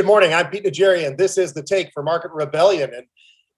Good morning. I'm Pete Najarian. This is The Take for Market Rebellion. And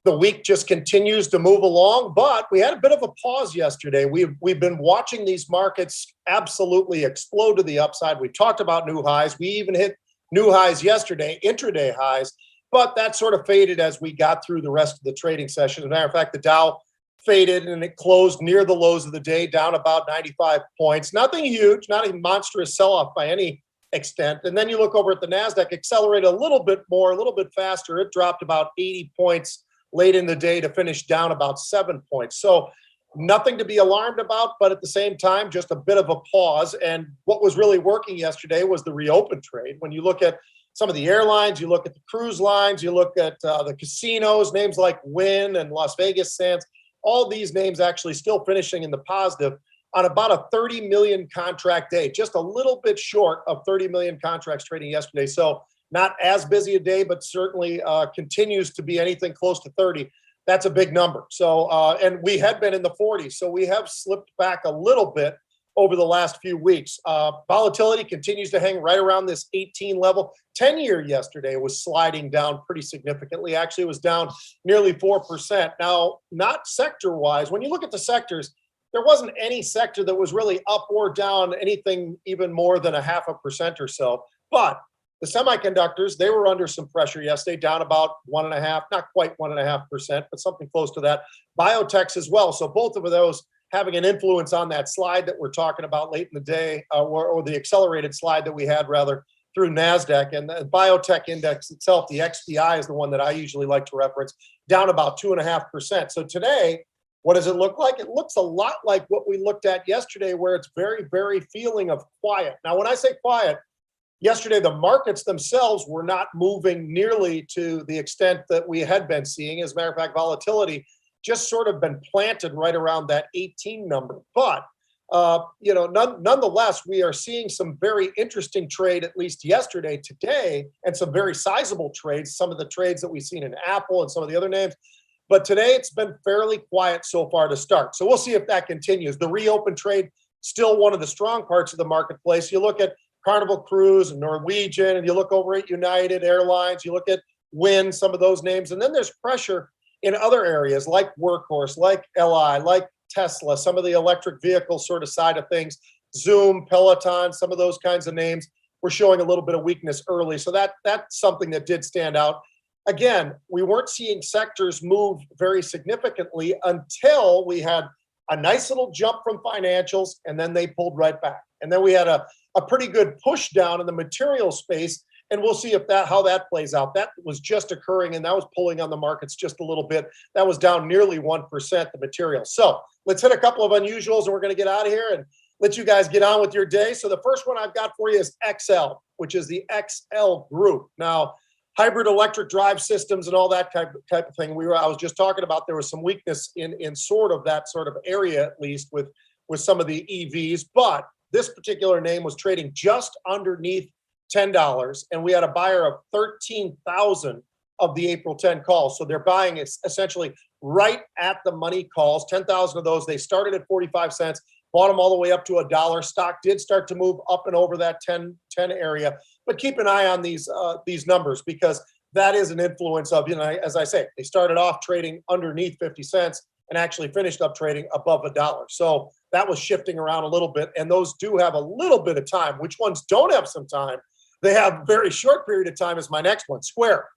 the week just continues to move along, but we had a bit of a pause yesterday. We've been watching these markets absolutely explode to the upside. We talked about new highs. We even hit new highs yesterday, intraday highs, but that sort of faded as we got through the rest of the trading session. As a matter of fact, the Dow faded and it closed near the lows of the day, down about 95 points. Nothing huge, not a monstrous sell-off by any extent. And then you look over at the NASDAQ, accelerated a little bit more, a little bit faster. It dropped about 80 points late in the day to finish down about 7 points. So nothing to be alarmed about, but at the same time, just a bit of a pause. And what was really working yesterday was the reopen trade. When you look at some of the airlines, you look at the cruise lines, you look at the casinos, names like Wynn and Las Vegas Sands, all these names actually still finishing in the positive on about a 30 million contract day, just a little bit short of 30 million contracts trading yesterday. So not as busy a day, but certainly continues to be anything close to 30. That's a big number. So, and we had been in the 40s, so we have slipped back a little bit over the last few weeks. Volatility continues to hang right around this 18 level. 10-year yesterday was sliding down pretty significantly. Actually, it was down nearly 4%. Now, not sector-wise. When you look at the sectors, there wasn't any sector that was really up or down anything even more than 0.5% or so. But the semiconductors, they were under some pressure yesterday, down about 1.5%, not quite 1.5%, but something close to that. Biotechs as well. So both of those having an influence on that slide that we're talking about late in the day, or the accelerated slide that we had rather through NASDAQ. And the biotech index itself, the XBI is the one that I usually like to reference, down about 2.5%. So today, what does it look like? It looks a lot like what we looked at yesterday, where it's very, very feeling of quiet. Now, when I say quiet, yesterday the markets themselves were not moving nearly to the extent that we had been seeing. As a matter of fact, volatility just sort of been planted right around that 18 number. But nonetheless, we are seeing some very interesting trade, at least yesterday, today, and some very sizable trades, some of the trades that we've seen in Apple and some of the other names. But today it's been fairly quiet so far to start. So we'll see if that continues. The reopen trade, still one of the strong parts of the marketplace. You look at Carnival Cruise and Norwegian, and you look over at United Airlines, you look at Wynn, some of those names. And then there's pressure in other areas like Workhorse, like LI, like Tesla, some of the electric vehicle sort of side of things, Zoom, Peloton, some of those kinds of names were showing a little bit of weakness early. So that's something that did stand out. Again, we weren't seeing sectors move very significantly until we had a nice little jump from financials, and then they pulled right back. And then we had a pretty good push down in the material space, and we'll see how that plays out. That was just occurring, and that was pulling on the markets just a little bit. That was down nearly 1%, the material. So let's hit a couple of unusuals, and we're going to get out of here and let you guys get on with your day. So the first one I've got for you is XL, which is the XL Group. Now, hybrid electric drive systems and all that type of thing. I was just talking about there was some weakness in sort of that sort of area, at least with some of the EVs. But this particular name was trading just underneath $10, and we had a buyer of 13,000 of the April 10 calls. So they're buying essentially right at the money calls. 10,000 of those. They started at 45 cents, bought them all the way up to $1. Stock did start to move up and over that 10 area. But keep an eye on these numbers, because that is an influence of, as I say, they started off trading underneath 50 cents and actually finished up trading above $1. So that was shifting around a little bit, and those do have a little bit of time. Which ones don't have some time? They have a very short period of time is my next one, Square.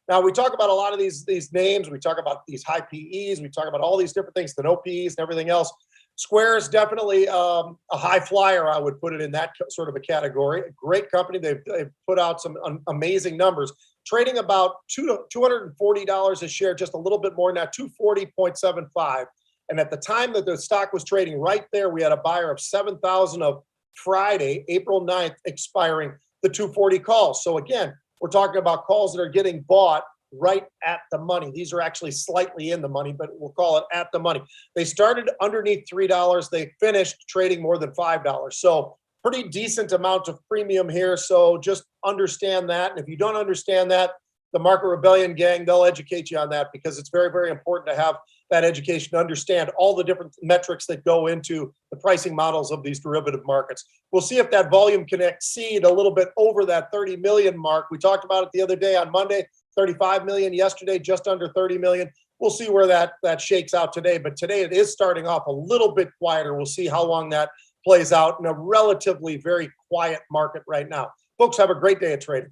Now, we talk about a lot of these names. We talk about these high PEs. We talk about all these different things, the no PEs and everything else. Square is definitely a high flyer. I would put it in that sort of a category. A great company. They've put out some amazing numbers, trading about $240 a share, just a little bit more than that, 240.75. And at the time that the stock was trading right there, we had a buyer of 7,000 of Friday, April 9th, expiring the 240 calls. So again, we're talking about calls that are getting bought right at the money. These are actually slightly in the money, but we'll call it at the money. They started underneath $3. They finished trading more than $5. So pretty decent amount of premium here. So just understand that. And if you don't understand that, the Market Rebellion gang, they'll educate you on that, because it's very, very important to have that education to understand all the different metrics that go into the pricing models of these derivative markets. We'll see if that volume can exceed a little bit over that 30 million mark. We talked about it the other day on Monday, 35 million yesterday, just under 30 million. We'll see where that shakes out today. But today it is starting off a little bit quieter. We'll see how long that plays out in a relatively very quiet market right now. Folks, have a great day of trading.